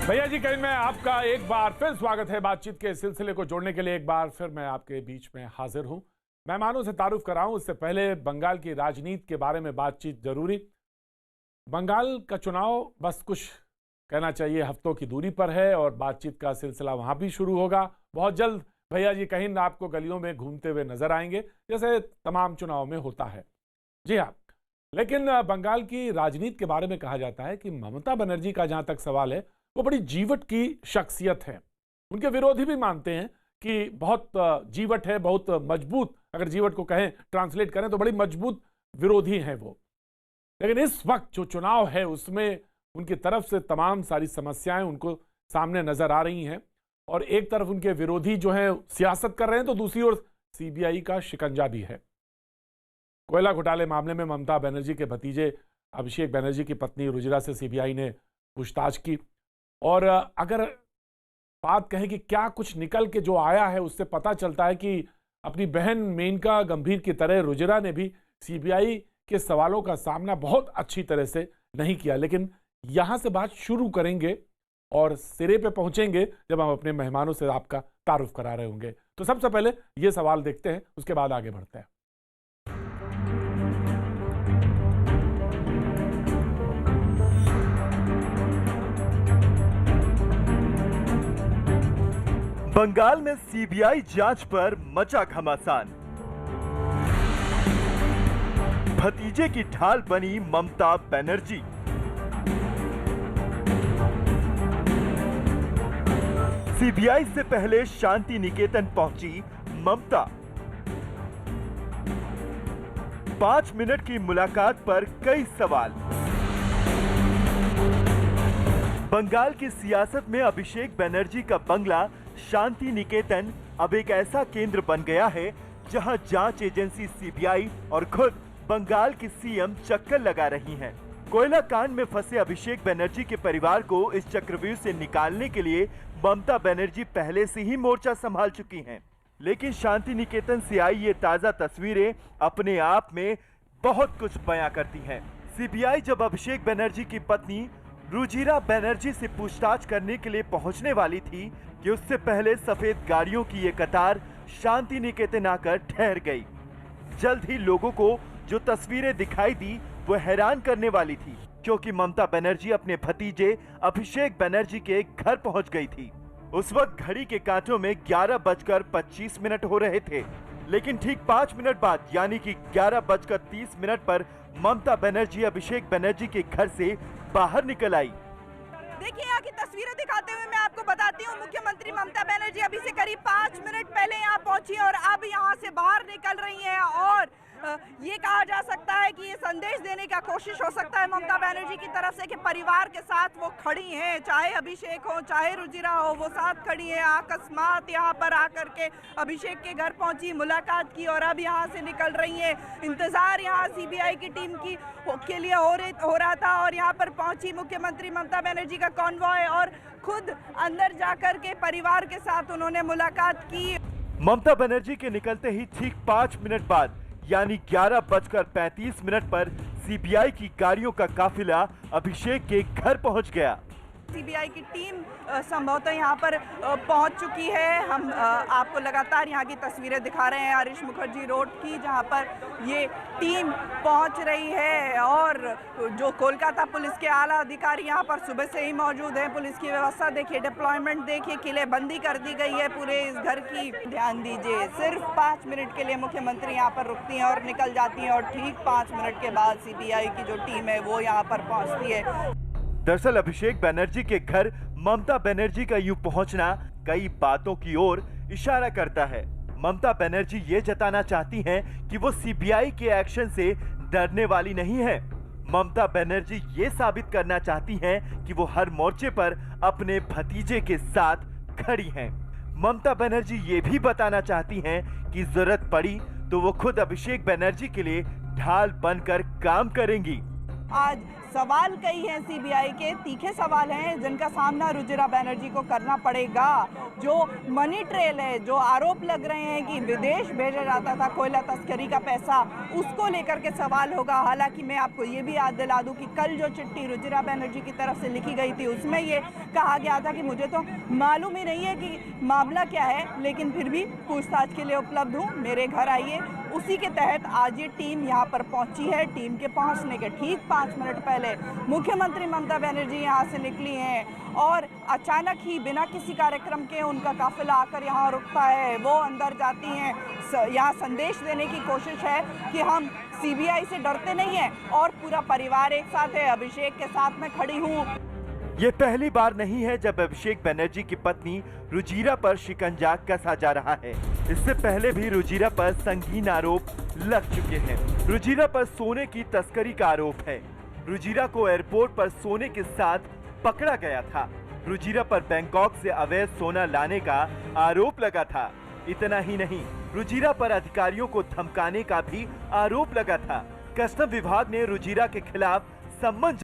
भैया जी कहीं में आपका एक बार फिर स्वागत है। बातचीत के सिलसिले को जोड़ने के लिए एक बार फिर मैं आपके बीच में हाजिर हूं। मेहमानों से तारुफ कराऊं उससे पहले बंगाल की राजनीति के बारे में बातचीत जरूरी। बंगाल का चुनाव बस कुछ कहना चाहिए हफ्तों की दूरी पर है और बातचीत का सिलसिला वहां भी शुरू होगा बहुत जल्द। भैया जी कहीं आपको गलियों में घूमते हुए नजर आएंगे जैसे तमाम चुनाव में होता है। जी हाँ, लेकिन बंगाल की राजनीति के बारे में कहा जाता है कि ममता बनर्जी का जहां तक सवाल है वो बड़ी जीवट की शख्सियत है। उनके विरोधी भी मानते हैं कि बहुत जीवट है, बहुत मजबूत, अगर जीवट को कहें ट्रांसलेट करें तो बड़ी मजबूत विरोधी हैं वो। लेकिन इस वक्त जो चुनाव है उसमें उनकी तरफ से तमाम सारी समस्याएं उनको सामने नजर आ रही हैं और एक तरफ उनके विरोधी जो हैं सियासत कर रहे हैं तो दूसरी ओर सीबीआई का शिकंजा भी है। कोयला घोटाले मामले में ममता बनर्जी के भतीजे अभिषेक बनर्जी की पत्नी रुजिरा से सीबीआई ने पूछताछ की और अगर बात कहें कि क्या कुछ निकल के जो आया है उससे पता चलता है कि अपनी बहन मेनका गंभीर की तरह रुजिरा ने भी सीबीआई के सवालों का सामना बहुत अच्छी तरह से नहीं किया। लेकिन यहां से बात शुरू करेंगे और सिरे पे पहुंचेंगे जब हम अपने मेहमानों से आपका तारुफ करा रहे होंगे। तो सबसे पहले ये सवाल देखते हैं, उसके बाद आगे बढ़ते हैं। बंगाल में सीबीआई जांच पर मचा घमासान। भतीजे की ढाल बनी ममता बनर्जी। सीबीआई से पहले शांति निकेतन पहुंची ममता। 5 मिनट की मुलाकात पर कई सवाल। बंगाल की सियासत में अभिषेक बनर्जी का बंगला शांति निकेतन अब एक ऐसा केंद्र बन गया है जहां जांच एजेंसी सीबीआई और खुद बंगाल की सीएम चक्कर लगा रही हैं। कोयला कांड में फंसे अभिषेक बनर्जी के परिवार को इस चक्रव्यूह से निकालने के लिए ममता बनर्जी पहले से ही मोर्चा संभाल चुकी हैं। लेकिन शांति निकेतन से आई ये ताजा तस्वीरें अपने आप में बहुत कुछ बयां करती हैं। सीबीआई जब अभिषेक बनर्जी की पत्नी रुजिरा बनर्जी से पूछताछ करने के लिए पहुंचने वाली थी कि उससे पहले सफेद गाड़ियों की ये कतार शांति निकेतन आकर ठहर गई। जल्द ही लोगों को जो तस्वीरें दिखाई दी वो हैरान करने वाली थी, क्योंकि ममता बनर्जी अपने भतीजे अभिषेक बनर्जी के घर पहुंच गई थी। उस वक्त घड़ी के कांटों में 11:25 हो रहे थे, लेकिन ठीक 5 मिनट बाद यानी कि 11:30 पर ममता बनर्जी अभिषेक बनर्जी के घर से बाहर निकल आई। देखिए यहाँ की तस्वीरें दिखाते हुए मैं आपको बताती हूँ, मुख्यमंत्री ममता बनर्जी अभी से करीब 5 मिनट पहले यहाँ पहुंची और अब यहाँ से बाहर निकल रही हैं और ये कहा जा सकता है कि ये संदेश देने का कोशिश हो सकता है ममता बनर्जी की तरफ से कि परिवार के साथ वो खड़ी हैं, चाहे अभिषेक हो चाहे रुजिरा हो, वो साथ खड़ी है। अकस्मात यहाँ पर आकर के अभिषेक के घर पहुंची, मुलाकात की और अब यहाँ से निकल रही हैं। इंतजार यहाँ सीबीआई की टीम की के लिए हो रहा था और यहाँ पर पहुंची मुख्यमंत्री ममता बनर्जी का कॉन्वॉय और खुद अंदर जाकर के परिवार के साथ उन्होंने मुलाकात की। ममता बनर्जी के निकलते ही ठीक 5 मिनट बाद यानी 11:35 पर सीबीआई की गाड़ियों का काफिला अभिषेक के घर पहुंच गया। सीबीआई की टीम संभवतः यहाँ पर पहुंच चुकी है। हम आपको लगातार यहाँ की तस्वीरें दिखा रहे हैं हरीश मुखर्जी रोड की, जहाँ पर ये टीम पहुंच रही है और जो कोलकाता पुलिस के आला अधिकारी यहाँ पर सुबह से ही मौजूद हैं। पुलिस की व्यवस्था देखिए, डिप्लॉयमेंट देखिए, किलेबंदी कर दी गई है पूरे इस घर की। ध्यान दीजिए, सिर्फ 5 मिनट के लिए मुख्यमंत्री यहाँ पर रुकती हैं और निकल जाती हैं और ठीक 5 मिनट के बाद सीबीआई की जो टीम है वो यहाँ पर पहुँचती है। दरअसल अभिषेक बनर्जी के घर ममता बनर्जी का यूं पहुंचना कई बातों की ओर इशारा करता है। ममता बनर्जी ये जताना चाहती हैं कि वो सीबीआई के एक्शन से डरने वाली नहीं है। ममता बनर्जी ये साबित करना चाहती हैं कि वो हर मोर्चे पर अपने भतीजे के साथ खड़ी हैं। ममता बनर्जी ये भी बताना चाहती हैं कि जरूरत पड़ी तो वो खुद अभिषेक बनर्जी के लिए ढाल बनकर काम करेंगी। आज सवाल कई हैं सीबीआई के, तीखे सवाल हैं जिनका सामना रुजिरा बनर्जी को करना पड़ेगा। जो मनी ट्रेल है, जो आरोप लग रहे हैं कि विदेश भेजा जाता था कोयला तस्करी का पैसा, उसको लेकर के सवाल होगा। हालांकि मैं आपको ये भी याद दिला दूं कि कल जो चिट्ठी रुजिरा बनर्जी की तरफ से लिखी गई थी उसमें ये कहा गया था कि मुझे तो मालूम ही नहीं है कि मामला क्या है, लेकिन फिर भी पूछताछ के लिए उपलब्ध हूँ, मेरे घर आइए। उसी के तहत आज ये टीम यहाँ पर पहुंची है। टीम के पहुंचने के ठीक 5 मिनट पहले मुख्यमंत्री ममता बनर्जी यहाँ से निकली हैं और अचानक ही बिना किसी कार्यक्रम के उनका काफिला आकर यहाँ रुकता है। वो अंदर जाती हैं, यहाँ संदेश देने की कोशिश है कि हम सीबीआई से डरते नहीं हैं और पूरा परिवार एक साथ है, अभिषेक के साथ मैं खड़ी हूँ। ये पहली बार नहीं है जब अभिषेक बनर्जी की पत्नी रुजिरा पर शिकंजा कसा जा रहा है। इससे पहले भी रुजिरा पर संगीन आरोप लग चुके हैं। रुजिरा पर सोने की तस्करी का आरोप है। रुजिरा को एयरपोर्ट पर सोने के साथ पकड़ा गया था। रुजिरा पर बैंकॉक से अवैध सोना लाने का आरोप लगा था। इतना ही नहीं, रुजिरा पर अधिकारियों को धमकाने का भी आरोप लगा था। कस्टम विभाग ने रुजिरा के खिलाफ सम्मन